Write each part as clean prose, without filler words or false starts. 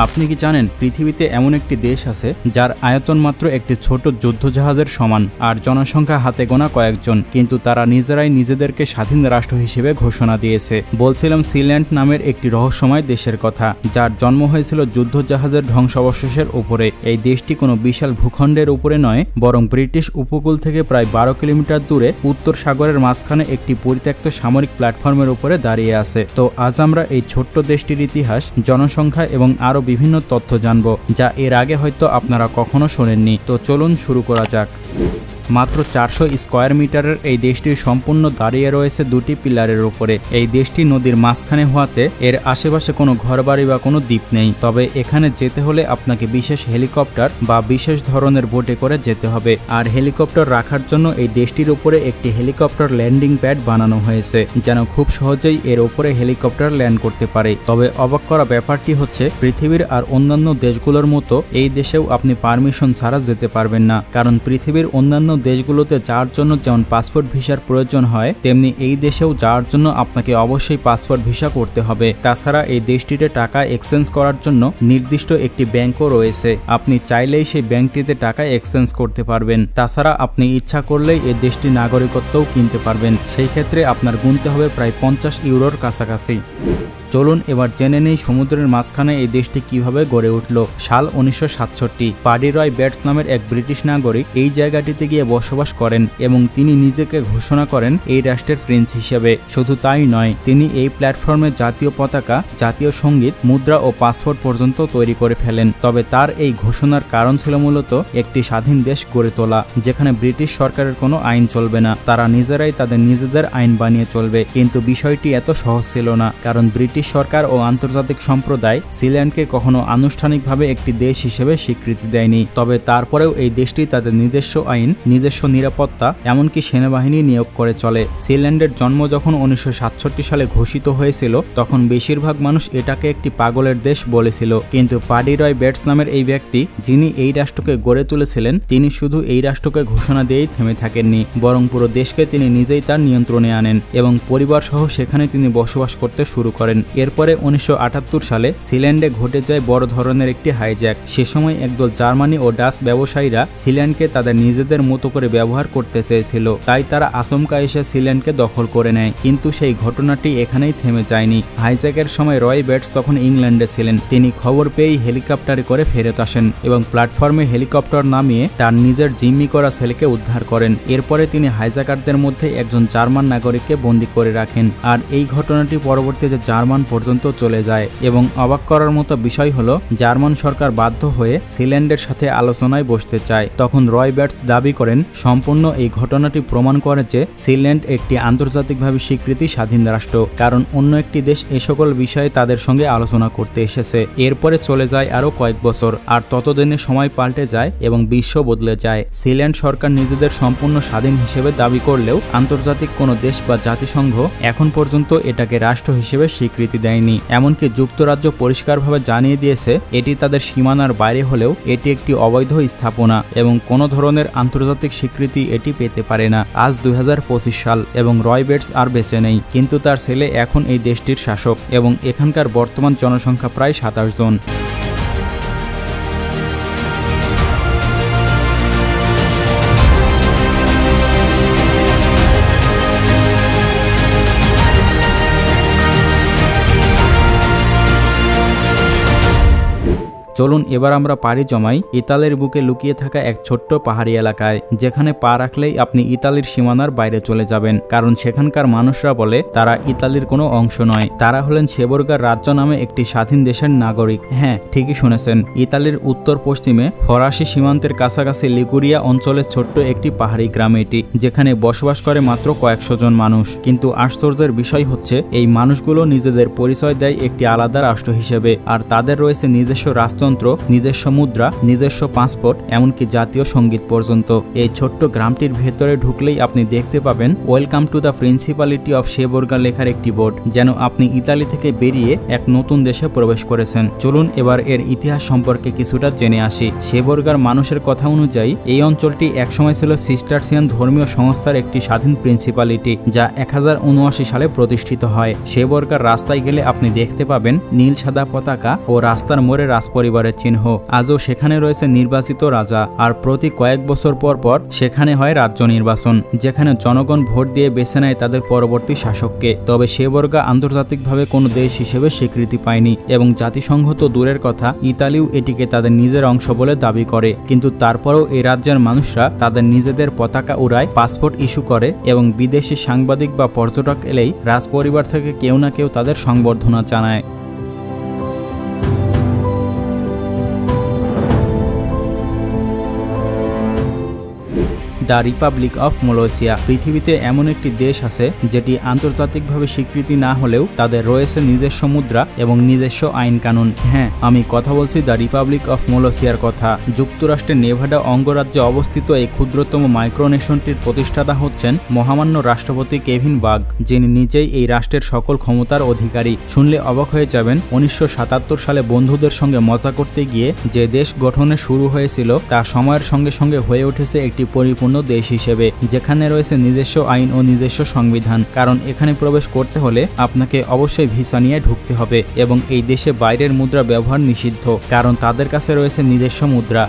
আপনি কি জানেন পৃথিবীতে এমন একটি দেশ আছে যার আয়তন মাত্র একটি ছোট যুদ্ধজাহাজের সমান আর জনসংখ্যা হাতে গোনা কয়েকজন, কিন্তু তারা নিজেরাই নিজেদেরকে স্বাধীন রাষ্ট্র হিসেবে ঘোষণা দিয়েছে। বলছিলাম সিল্যান্ড নামের একটি রহস্যময় দেশের কথা, যার জন্ম হয়েছিল যুদ্ধজাহাজের ধ্বংসাবশেষের উপরে। এই দেশটি কোনো বিশাল ভূখণ্ডের উপরে নয়, বরং ব্রিটিশ উপকূল থেকে প্রায় 12 কিলোমিটার দূরে উত্তর সাগরের মাঝখানে একটি পরিত্যক্ত সামরিক প্ল্যাটফর্মের উপরে দাঁড়িয়ে আছে। তো আজ আমরা এই ছোট্ট দেশটির ইতিহাস, জনসংখ্যা এবং আরও বিভিন্ন তথ্য জানব যা এর আগে হয়তো আপনারা কখনো শোনেননি। তো চলুন শুরু করা যাক। মাত্র 400 স্কয়ার মিটারের এই দেশটি সম্পূর্ণ দাঁড়িয়ে রয়েছে দুটি পিলারের উপরে। এই দেশটি নদীর মাঝখানে হওয়াতে এর আশেপাশে কোনো ঘরবাড়ি বা কোনো দ্বীপ নেই। তবে এখানে যেতে হলে আপনাকে বিশেষ হেলিকপ্টার বা বিশেষ ধরনের বোটে করে যেতে হবে। আর হেলিকপ্টার রাখার জন্য এই দেশটির উপরে একটি হেলিকপ্টার ল্যান্ডিং প্যাড বানানো হয়েছে, যেন খুব সহজেই এর উপরে হেলিকপ্টার ল্যান্ড করতে পারে। তবে অবাক করা ব্যাপারটি হচ্ছে, পৃথিবীর আর অন্যান্য দেশগুলোর মতো এই দেশেও আপনি পারমিশন ছাড়া যেতে পারবেন না, কারণ পৃথিবীর অন্যান্য দেশগুলোতে যাওয়ার জন্য যেমন পাসপোর্ট ভিসার প্রয়োজন হয়, তেমনি এই দেশেও যাওয়ার জন্য আপনাকে অবশ্যই পাসপোর্ট ভিসা করতে হবে। তাছাড়া এই দেশটিতে টাকা এক্সচেঞ্জ করার জন্য নির্দিষ্ট একটি ব্যাংকও রয়েছে। আপনি চাইলেই সেই ব্যাংকটিতে টাকা এক্সচেঞ্জ করতে পারবেন। তাছাড়া আপনি ইচ্ছা করলেই এই দেশটির নাগরিকত্বও কিনতে পারবেন। সেই ক্ষেত্রে আপনার গুনতে হবে প্রায় 50 ইউরোর কাছাকাছি। চলুন এবার জেনে নেই সমুদ্রের মাঝখানে এই দেশটি কিভাবে গড়ে উঠল। সাল 1967। পাডি রয় বেটস নামের এক ব্রিটিশ নাগরিক এই জায়গাটিতে গিয়ে বসবাস করেন এবং তিনি নিজেকে ঘোষণা করেন এই রাষ্ট্রের প্রিন্স হিসেবে। শুধু তাই নয়, তিনি এই প্ল্যাটফর্মে জাতীয় পতাকা, জাতীয় সঙ্গীত, মুদ্রা ও পাসপোর্ট পর্যন্ত তৈরি করে ফেলেন। তবে তার এই ঘোষণার কারণ ছিল মূলত একটি স্বাধীন দেশ গড়ে তোলা, যেখানে ব্রিটিশ সরকারের কোনো আইন চলবে না, তারা নিজেরাই তাদের নিজেদের আইন বানিয়ে চলবে। কিন্তু বিষয়টি এত সহজ ছিল না, কারণ ব্রিটিশ সরকার ও আন্তর্জাতিক সম্প্রদায় সিল্যান্ডকে কখনো আনুষ্ঠানিকভাবে একটি দেশ হিসেবে স্বীকৃতি দেয়নি। তবে তারপরেও এই দেশটি তাদের নিজস্ব আইন, নিজস্ব নিরাপত্তা, এমনকি সেনাবাহিনী নিয়োগ করে চলে। সিল্যান্ডের জন্ম যখন 1967 সালে ঘোষিত হয়েছিল, তখন বেশিরভাগ মানুষ এটাকে একটি পাগলের দেশ বলেছিল। কিন্তু পাডি রয় বেটস নামের এই ব্যক্তি, যিনি এই রাষ্ট্রকে গড়ে তুলেছিলেন, তিনি শুধু এই রাষ্ট্রকে ঘোষণা দিয়েই থেমে থাকেননি, বরং পুরো দেশকে তিনি নিজেই তার নিয়ন্ত্রণে আনেন এবং পরিবার সহ সেখানে তিনি বসবাস করতে শুরু করেন। এরপরে 1978 সালে সিল্যান্ডে ঘটে যায় বড় ধরনের একটি হাইজ্যাক। সে সময় একদল জার্মানি ও ডাচ ব্যবসায়ীরা সিল্যান্ডকে তাদের নিজেদের মতো করে ব্যবহার করতে চেয়েছিল, তাই তারা আচমকা এসে সিল্যান্ডকে দখল করে নেয়। কিন্তু সেই ঘটনাটি এখানেই থেমে যায়নি। হাইজ্যাকের সময় রয় বেটস তখন ইংল্যান্ডে ছিলেন। তিনি খবর পেয়েই হেলিকপ্টারে করে ফেরত আসেন এবং প্ল্যাটফর্মে হেলিকপ্টার নামিয়ে তার নিজের জিম্মি করা ছেলেকে উদ্ধার করেন। এরপরে তিনি হাইজ্যাকারদের মধ্যে একজন জার্মান নাগরিককে বন্দী করে রাখেন। আর এই ঘটনাটি পরবর্তীতে জার্মান পর্যন্ত চলে যায় এবং অবাক করার মতো বিষয় হলো, জার্মান সরকার বাধ্য হয়ে সিল্যান্ডের সাথে আলোচনায় বসতে চায়। তখন রয় বেটস দাবি করেন, সম্পূর্ণ এই ঘটনাটি প্রমাণ করে যে সিল্যান্ড একটি আন্তর্জাতিকভাবে স্বীকৃতি স্বাধীন রাষ্ট্র, কারণ অন্য একটি দেশ এ সকল বিষয়ে তাদের সঙ্গে আলোচনা করতে এসেছে। এরপরে চলে যায় আরো কয়েক বছর, আর ততদিনে সময় পাল্টে যায় এবং বিশ্ব বদলে যায়। সিল্যান্ড সরকার নিজেদের সম্পূর্ণ স্বাধীন হিসেবে দাবি করলেও আন্তর্জাতিক কোনো দেশ বা জাতিসংঘ এখন পর্যন্ত এটাকে রাষ্ট্র হিসেবে স্বীকৃতি দেয়নি। এমনকি যুক্তরাজ্য পরিষ্কারভাবে জানিয়ে দিয়েছে এটি তাদের সীমানার বাইরে হলেও এটি একটি অবৈধ স্থাপনা এবং কোনো ধরনের আন্তর্জাতিক স্বীকৃতি এটি পেতে পারে না। আজ 2025 সাল এবং রয় বেটস আর বেঁচে নেই, কিন্তু তার ছেলে এখন এই দেশটির শাসক এবং এখানকার বর্তমান জনসংখ্যা প্রায় 27 জন। চলুন এবার আমরা পাড়ি জমাই ইতালির বুকে লুকিয়ে থাকা এক ছোট্ট পাহাড়ি এলাকায়, যেখানে পা রাখলেই আপনি ইতালির সীমানার বাইরে চলে যাবেন, কারণ সেখানকার মানুষরা বলে তারা ইতালির কোনো অংশ নয়। তারা হলেন সেবর্গার রাজ্য নামে একটি স্বাধীন দেশের নাগরিক। হ্যাঁ, ঠিকই শুনেছেন, ইতালির উত্তর পশ্চিমে ফরাসি সীমান্তের কাছাকাছি লিগুরিয়া অঞ্চলের ছোট্ট একটি পাহাড়ি গ্রাম এটি, যেখানে বসবাস করে মাত্র কয়েকশো জন মানুষ। কিন্তু আশ্চর্যের বিষয় হচ্ছে, এই মানুষগুলো নিজেদের পরিচয় দেয় একটি আলাদা রাষ্ট্র হিসেবে, আর তাদের রয়েছে নিজস্ব রাষ্ট্র বাদ্যযন্ত্র, নিজস্ব মুদ্রা, নিজস্ব পাসপোর্ট, এমনকি জাতীয় সঙ্গীত পর্যন্ত। এই ছোট্ট গ্রামটির ভেতরে ঢুকলেই আপনি দেখতে পাবেন welcome to the principality of Seborga লেখার একটি বোর্ড, যেন আপনি ইতালি থেকে বেরিয়ে এক নতুন দেশে প্রবেশ করেছেন। চলুন এবার এর ইতিহাস সম্পর্কে কিছুটা জেনে আসি। শেবোর্গার মানুষের কথা অনুযায়ী এই অঞ্চলটি একসময় ছিল সিস্টারসিয়ান ধর্মীয় সংস্থার একটি স্বাধীন প্রিন্সিপালিটি, যা 1079 সালে প্রতিষ্ঠিত হয়। শেবোর্গার রাস্তায় গেলে আপনি দেখতে পাবেন নীল সাদা পতাকা ও রাস্তার মোড়ে রাজপরিবারের চিহ্ন। আজও সেখানে রয়েছে নির্বাচিত রাজা, আর প্রতি কয়েক বছর পর পর সেখানে হয় রাজ্য নির্বাচন, যেখানে জনগণ ভোট দিয়ে বেছে নেয় তাদের পরবর্তী শাসককে। তবে শেবোর্গা আন্তর্জাতিকভাবে কোনো দেশ হিসেবে স্বীকৃতি পায়নি এবং জাতিসংঘ তো দূরের কথা, ইতালিও এটিকে তাদের নিজের অংশ বলে দাবি করে। কিন্তু তারপরেও এই রাজ্যের মানুষরা তাদের নিজেদের পতাকা উড়ায়, পাসপোর্ট ইস্যু করে এবং বিদেশি সাংবাদিক বা পর্যটক এলেই রাজপরিবার থেকে কেউ না কেউ তাদের সংবর্ধনা জানায়। The Republic of Malaysia. পৃথিবীতে এমন একটি দেশ আছে যেটি আন্তর্জাতিকভাবে স্বীকৃতি না হলেও তাদের রয়েছে নিজস্ব মুদ্রা এবং নিজস্ব আইন কানুন। হ্যাঁ, আমি কথা বলছি দ্য রিপাবলিক অফ মালয়েশিয়ার কথা। যুক্তরাষ্ট্রের নেভাডা অঙ্গরাজ্যে অবস্থিত এই ক্ষুদ্রতম মাইক্রোনেশনটির প্রতিষ্ঠাতা হচ্ছেন মহামান্য রাষ্ট্রপতি কেভিন বাগ, যিনি নিজেই এই রাষ্ট্রের সকল ক্ষমতার অধিকারী। শুনলে অবাক হয়ে যাবেন, 1977 সালে বন্ধুদের সঙ্গে মজা করতে গিয়ে যে দেশ গঠনে শুরু হয়েছিল তা সময়ের সঙ্গে সঙ্গে হয়ে উঠেছে একটি পরিপূর্ণ দেশ হিসেবে, যেখানে রয়েছে নিজস্ব আইন ও নিজস্ব সংবিধান। কারণ এখানে প্রবেশ করতে হলে আপনাকে অবশ্যই ভিসা নিয়ে ঢুকতে হবে এবং এই দেশে বাইরের মুদ্রা ব্যবহার নিষিদ্ধ, কারণ তাদের কাছে রয়েছে নিজস্ব মুদ্রা।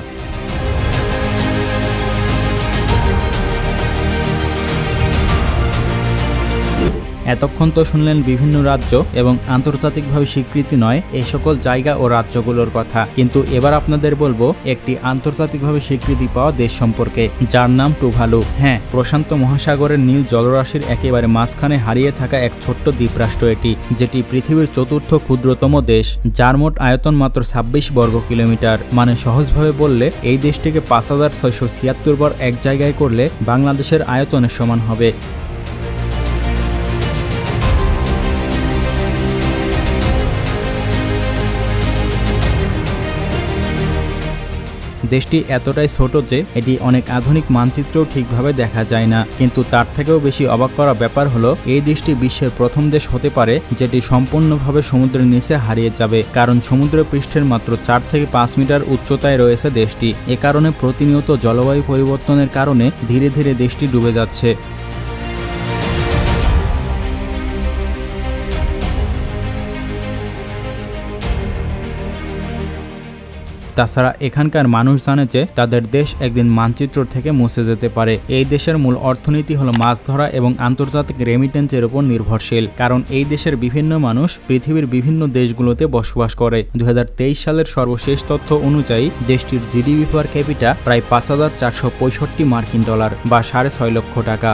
এতক্ষণ তো শুনলেন বিভিন্ন রাজ্য এবং আন্তর্জাতিকভাবে স্বীকৃতি নয় এই সকল জায়গা ও রাজ্যগুলোর কথা, কিন্তু এবার আপনাদের বলবো একটি আন্তর্জাতিকভাবে স্বীকৃতি পাওয়া দেশ সম্পর্কে, যার নাম টুভালু। হ্যাঁ, প্রশান্ত মহাসাগরের নীল জলরাশির একেবারে মাঝখানে হারিয়ে থাকা এক ছোট্ট দ্বীপরাষ্ট্র এটি, যেটি পৃথিবীর চতুর্থ ক্ষুদ্রতম দেশ, যার মোট আয়তন মাত্র 26 বর্গ কিলোমিটার। মানে সহজভাবে বললে এই দেশটিকে 5676 বার এক জায়গায় করলে বাংলাদেশের আয়তনের সমান হবে। দেশটি এতটাই ছোট যে এটি অনেক আধুনিক মানচিত্রেও ঠিকভাবে দেখা যায় না, কিন্তু তার থেকেও বেশি অবাক করা ব্যাপার হলো এই দেশটি বিশ্বের প্রথম দেশ হতে পারে যেটি সম্পূর্ণভাবে সমুদ্রের নিচে হারিয়ে যাবে, কারণ সমুদ্র পৃষ্ঠের মাত্র 4 থেকে 5 মিটার উচ্চতায় রয়েছে দেশটি। এ কারণে প্রতিনিয়ত জলবায়ু পরিবর্তনের কারণে ধীরে ধীরে দেশটি ডুবে যাচ্ছে। তাছাড়া এখানকার মানুষ জানে যে তাদের দেশ একদিন মানচিত্র থেকে মুছে যেতে পারে। এই দেশের মূল অর্থনীতি হলো মাছ ধরা এবং আন্তর্জাতিক রেমিটেন্সের উপর নির্ভরশীল, কারণ এই দেশের বিভিন্ন মানুষ পৃথিবীর বিভিন্ন দেশগুলোতে বসবাস করে। 2023 সালের সর্বশেষ তথ্য অনুযায়ী দেশটির জিডিপি পার ক্যাপিটা প্রায় $5,465 বা $6.5 লক্ষ টাকা।